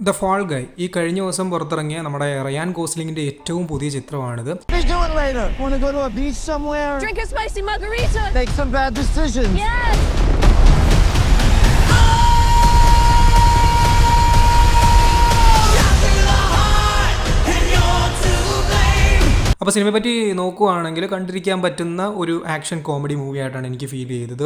The fall ഗൈ ഈ കഴിഞ്ഞ ദിവസം പുറത്തിറങ്ങിയ നമ്മുടെ റയാൻ ഗോസ്ലിംഗിന്റെ ഏറ്റവും പുതിയ ചിത്രമാണിത്. Let's do it later. Want to go to a beach somewhere? Drink a spicy margarita. Make some bad decisions. Yes. അപ്പോൾ സിനിമയെ പറ്റി നോക്കുകയാണെങ്കിൽ കണ്ടിരിക്കാൻ പറ്റുന്ന ഒരു ആക്ഷൻ കോമഡി മൂവി ആയിട്ടാണ് എനിക്ക് ഫീൽ ചെയ്തത്.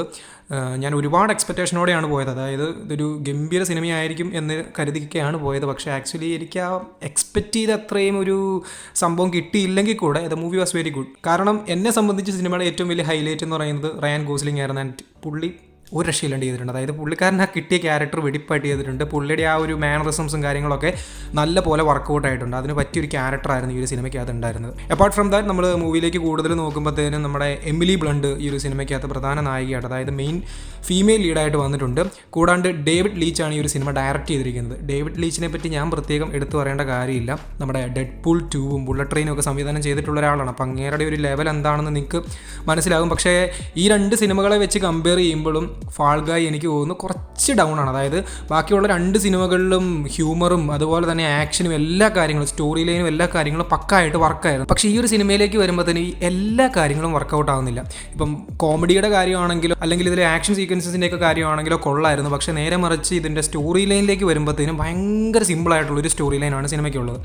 ഞാൻ ഒരുപാട് എക്സ്പെക്റ്റേഷനോടെയാണ് പോയത്. അതായത് ഇതൊരു ഗംഭീര സിനിമയായിരിക്കും എന്ന് കരുതിയൊക്കെയാണ് പോയത്. പക്ഷേ ആക്ച്വലി എനിക്ക് ആ എക്സ്പെക്റ്റ് ചെയ്ത അത്രയും ഒരു സംഭവം കിട്ടിയില്ലെങ്കിൽ കൂടെ the movie was very good. കാരണം എന്നെ സംബന്ധിച്ച് സിനിമയുടെ ഏറ്റവും വലിയ ഹൈലൈറ്റ് എന്ന് പറയുന്നത് റയാൻ ഗോസ്ലിംഗ് ആയിരുന്നു. ആൻഡ് പുള്ളി ഒരു രക്ഷയില്ലാണ്ട് ചെയ്തിട്ടുണ്ട്. അതായത് പുള്ളിക്കാരൻ ആ കിട്ടിയ ക്യാരക്ടർ വെടിപ്പായിട്ട് ചെയ്തിട്ടുണ്ട്. പുള്ളിയുടെ ആ ഒരു മാനറിസംസും കാര്യങ്ങളൊക്കെ നല്ല പോലെ വർക്കൗട്ട് ആയിട്ടുണ്ട്. അതിന് പറ്റിയൊരു ക്യാരക്ടറായിരുന്നു ഈ ഒരു സിനിമയ്ക്കകത്ത് ഉണ്ടായിരുന്നത്. അപ്പാർട്ട് ഫ്രം ദാറ്റ് നമ്മൾ മൂവിയിലേക്ക് കൂടുതൽ നോക്കുമ്പോഴത്തേനും നമ്മുടെ എമിലി ബ്ലണ്ട് ഈ ഒരു സിനിമയ്ക്കകത്ത് പ്രധാന നായികയായിട്ട്, അതായത് മെയിൻ ഫീമെയിൽ ലീഡായിട്ട് വന്നിട്ടുണ്ട്. കൂടാണ്ട് ഡേവിഡ് ലീച്ചാണ് ഈ ഒരു സിനിമ ഡയറക്റ്റ് ചെയ്തിരിക്കുന്നത്. ഡേവിഡ് ലീച്ചിനെ പറ്റി ഞാൻ പ്രത്യേകം എടുത്തു പറയേണ്ട കാര്യമില്ല. നമ്മുടെ ഡെഡ്പൂൾ 2-ഉം ബുള്ളറ്റ് ട്രെയിനും ഒക്കെ സംവിധാനം ചെയ്തിട്ടുള്ള ഒരാളാണ്. അപ്പം അങ്ങേരുടെ ഒരു ലെവൽ എന്താണെന്ന് നിങ്ങൾക്ക് മനസ്സിലാകും. പക്ഷേ ഈ രണ്ട് സിനിമകളെ വെച്ച് കമ്പയർ ചെയ്യുമ്പോഴും ഫാൾ ഗായ് എനിക്ക് തോന്നുന്നു കുറച്ച് ഡൗൺ ആണ്. അതായത് ബാക്കിയുള്ള രണ്ട് സിനിമകളിലും ഹ്യൂമറും അതുപോലെ തന്നെ ആക്ഷനും എല്ലാ കാര്യങ്ങളും സ്റ്റോറി ലൈനും എല്ലാ കാര്യങ്ങളും പക്കായിട്ട് വർക്കായിരുന്നു. പക്ഷേ ഈ ഒരു സിനിമയിലേക്ക് വരുമ്പോഴത്തേന് ഈ എല്ലാ കാര്യങ്ങളും വർക്കൗട്ട് ആവുന്നില്ല. ഇപ്പം കോമഡിയുടെ കാര്യമാണെങ്കിലോ അല്ലെങ്കിൽ ഇതിലെ ആക്ഷൻ സീക്വൻസസിൻ്റെ ഒക്കെ കാര്യമാണെങ്കിലോ കൊള്ളായിരുന്നു. പക്ഷേ നേരെ മറിച്ച് ഇതിൻ്റെ സ്റ്റോറി ലൈനിലേക്ക് വരുമ്പോഴത്തേനും ഭയങ്കര സിമ്പിളായിട്ടുള്ളൊരു സ്റ്റോറി ലൈനാണ് സിനിമയ്ക്കുള്ളത്.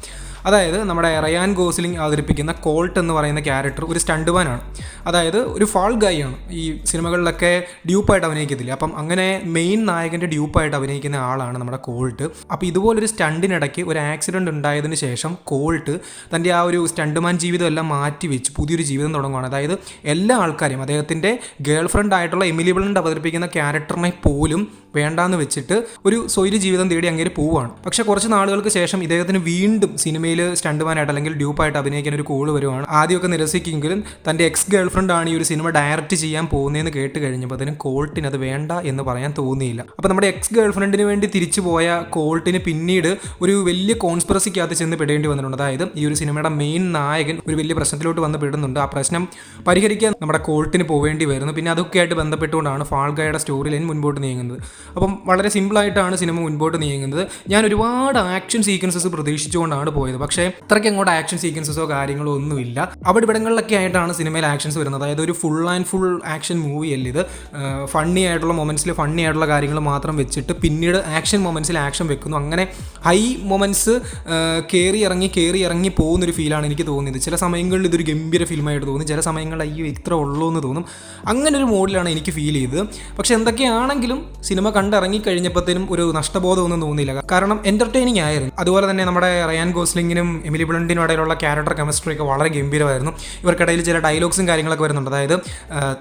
അതായത് നമ്മുടെ റയാൻ ഗോസ്ലിംഗ് അവതരിപ്പിക്കുന്ന കോൾട്ട് എന്ന് പറയുന്ന ക്യാരക്ടർ ഒരു സ്റ്റണ്ട്മാനാണ്. അതായത് ഒരു ഫാൾ ഗായ് ആണ്. ഈ സിനിമകളിലൊക്കെ ഡ്യൂപ്പായിട്ട് അഭിനയിക്കത്തില്ല. അപ്പം അങ്ങനെ മെയിൻ നായകൻ്റെ ഡ്യൂപ്പായിട്ട് അഭിനയിക്കുന്ന ആളാണ് നമ്മുടെ കോൾട്ട്. അപ്പോൾ ഇതുപോലൊരു സ്റ്റണ്ടിനിടയ്ക്ക് ഒരു ആക്സിഡൻറ്റ് ഉണ്ടായതിന് ശേഷം കോൾട്ട് തൻ്റെ ആ ഒരു സ്റ്റണ്ട്മാൻ ജീവിതം എല്ലാം മാറ്റി വെച്ച് പുതിയൊരു ജീവിതം തുടങ്ങുകയാണ്. അതായത് എല്ലാ ആൾക്കാരെയും അദ്ദേഹത്തിൻ്റെ ഗേൾ ഫ്രണ്ട് ആയിട്ടുള്ള എമിലി ബ്ലണ്ട് അവതരിപ്പിക്കുന്ന ക്യാരക്ടറിനെ പോലും വേണ്ടാന്ന് വെച്ചിട്ട് ഒരു സ്വൈര്യ ജീവിതം തേടി അങ്ങനെ പോവുകയാണ്. പക്ഷേ കുറച്ച് നാളുകൾക്ക് ശേഷം ഇദ്ദേഹത്തിന് വീണ്ടും സിനിമയിൽ സ്റ്റണ്ട്മാനായിട്ട് അല്ലെങ്കിൽ ഡ്യൂപ്പായിട്ട് അഭിനയിക്കാൻ ഒരു കോൾ വരുവാണ്. ആദ്യമൊക്കെ നിരസിക്കെങ്കിലും തൻ്റെ എക്സ് ഗേൾ ഫ്രണ്ട് ആണ് ഈ ഒരു സിനിമ ഡയറക്റ്റ് ചെയ്യാൻ പോകുന്നതെന്ന് കേട്ട് കഴിഞ്ഞപ്പോൾ അതിന് കോൾട്ടിന് അത് വേണ്ട എന്ന് പറയാൻ തോന്നിയില്ല. അപ്പോൾ നമ്മുടെ എക്സ് ഗേൾ ഫ്രണ്ടിന് വേണ്ടി തിരിച്ചു പോയ കോൾട്ടിന് പിന്നീട് ഒരു വലിയ കോൺസ്പിറസിക്കകത്ത് ചെന്ന് പെടേണ്ടി വന്നിട്ടുണ്ട്. അതായത് ഈ ഒരു സിനിമയുടെ മെയിൻ നായകൻ ഒരു വലിയ പ്രശ്നത്തിലോട്ട് വന്ന് പെടുന്നുണ്ട്. ആ പ്രശ്നം പരിഹരിക്കാൻ നമ്മുടെ കോൾട്ടിന് പോവേണ്ടി വരുന്നു. പിന്നെ അതൊക്കെ ആയിട്ട് ബന്ധപ്പെട്ടുകൊണ്ടാണ് ഫാൾ ഗായുടെ സ്റ്റോറി ലൈൻ മുൻപോട്ട് നീങ്ങുന്നത്. അപ്പം വളരെ സിമ്പിളായിട്ടാണ് സിനിമ മുൻപോട്ട് നീങ്ങുന്നത്. ഞാൻ ഒരുപാട് ആക്ഷൻ സീക്വൻസസ് പ്രതീക്ഷിച്ചുകൊണ്ടാണ് പോയത്. പക്ഷേ അത്രയ്ക്ക് അങ്ങോട്ട് ആക്ഷൻ സീക്വൻസസോ കാര്യങ്ങളോ ഒന്നുമില്ല. അവിടെ ഇവിടങ്ങളിലൊക്കെ ആയിട്ടാണ് സിനിമയിൽ ആക്ഷൻസ് വരുന്നത്. അതായത് ഒരു full and full action movie അല്ല ഇത്. ഫണ്ണി ആയിട്ടുള്ള മൊമെൻറ്റ്സിൽ ഫണ്ണി ആയിട്ടുള്ള കാര്യങ്ങൾ മാത്രം വെച്ചിട്ട് പിന്നീട് ആക്ഷൻ മൊമെൻറ്റ്സിൽ ആക്ഷൻ വെക്കുന്നു. അങ്ങനെ ഹൈ മൊമെൻറ്റ്സ് കയറി ഇറങ്ങി പോകുന്നൊരു ഫീലാണ് എനിക്ക് തോന്നിയത്. ചില സമയങ്ങളിൽ ഇതൊരു ഗംഭീര ഫിലിമായിട്ട് തോന്നി, ചില സമയങ്ങളിൽ അയ്യോ ഇത്ര ഉള്ളൂ എന്ന് തോന്നും. അങ്ങനെ ഒരു മോഡിലാണ് എനിക്ക് ഫീൽ ചെയ്തത്. പക്ഷെ എന്തൊക്കെയാണെങ്കിലും സിനിമ കണ്ടിറങ്ങി കഴിഞ്ഞപ്പോഴത്തേനും ഒരു നഷ്ടബോധമൊന്നും തോന്നിയില്ല. കാരണം എൻ്റർടൈനിങ് ആയിരുന്നു. അതുപോലെ തന്നെ നമ്മുടെ റയാൻ ഗോസ്ലിംഗിനും എമിലി ബ്ലണ്ടിനും ഇടയിലുള്ള ക്യാരക്ടർ കെമിസ്ട്രി ഒക്കെ വളരെ ഗംഭീരമായിരുന്നു. ഇവർക്കിടയിൽ ചില ഡയലോഗ്സും കാര്യങ്ങളൊക്കെ വരുന്നുണ്ട്. അതായത്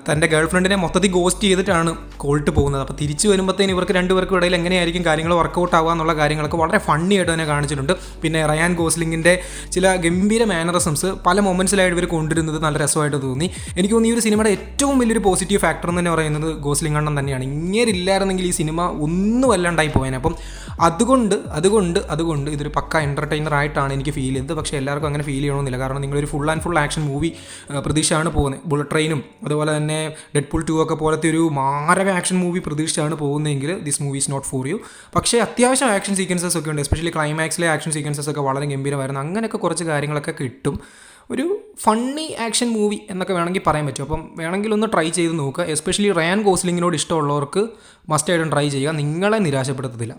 തൻ്റെ ഗേൾ ഫ്രണ്ടിനെ മൊത്തത്തിൽ ഗോസ്റ്റ് ചെയ്തിട്ടാണ് കോൾട്ട് പോകുന്നത്. അപ്പോൾ തിരിച്ചു വരുമ്പോഴത്തേനും ഇവർക്ക് രണ്ടുപേർക്കും ഇടയിൽ എങ്ങനെയായിരിക്കും കാര്യങ്ങൾ വർക്കൗട്ട് ആവുക എന്നുള്ള കാര്യങ്ങളൊക്കെ വളരെ ഫണ്ണി ആയിട്ട് തന്നെ കാണിച്ചിട്ടുണ്ട്. പിന്നെ റയാൻ ഗോസ്ലിംഗിൻ്റെ ചില ഗംഭീര മാനറിസംസ് പല മൊമെൻറ്റ്സിലായിട്ട് ഇവർ കൊണ്ടുവരുന്നത് നല്ല രസമായിട്ട് തോന്നി. എനിക്ക് തോന്നി ഈ ഒരു സിനിമയുടെ ഏറ്റവും വലിയൊരു പോസിറ്റീവ് ഫാക്ടർ എന്ന് തന്നെ പറയുന്നത് ഗോസ്ലിംഗ് അണ്ണൻ തന്നെയാണ്. ഇല്ലായിരുന്നെങ്കിൽ ഈ സിനിമ ഒന്നും അല്ലാണ്ടായി പോയേനെ. അപ്പം അതുകൊണ്ട് ഇതൊരു പക്ക എൻ്റർടൈനർ ആയിട്ടാണ് എനിക്ക് ഫീൽ ചെയ്തത്. പക്ഷേ എല്ലാവർക്കും അങ്ങനെ ഫീൽ ചെയ്യണമെന്നില്ല. കാരണം നിങ്ങളൊരു full and full action movie പ്രതീക്ഷയാണ് പോകുന്നത്. ബുള്ളറ്റ് ട്രെയിനും അതുപോലെ തന്നെ ഡെഡ്പൂൾ 2 ഒക്കെ പോലത്തെ ഒരു മാരക ആക്ഷൻ മൂവി പ്രതീക്ഷിച്ചാണ് പോകുന്നതെങ്കിൽ this movie is not for you. പക്ഷേ അത്യാവശ്യം ആക്ഷൻ സീക്വൻസസ് ഒക്കെ ഉണ്ട്. എസ്പെഷ്യലി ക്ലൈമാക്സിലെ ആക്ഷൻ സീക്വൻസസ് ഒക്കെ വളരെ ഗംഭീരമായിരുന്നു. അങ്ങനെയൊക്കെ കുറച്ച് കാര്യങ്ങളൊക്കെ കിട്ടും. ഒരു ഫണ്ണി ആക്ഷൻ മൂവി എന്നൊക്കെ വേണമെങ്കിൽ പറയാൻ പറ്റും. അപ്പം വേണമെങ്കിൽ ഒന്ന് ട്രൈ ചെയ്ത് നോക്കുക. എസ്പെഷ്യലി റയാൻ ഗോസ്ലിങ്ങിനോട് ഇഷ്ടമുള്ളവർക്ക് മസ്റ്റായിട്ടും ട്രൈ ചെയ്യുക. നിങ്ങളെ നിരാശപ്പെടുത്തത്തില്ല.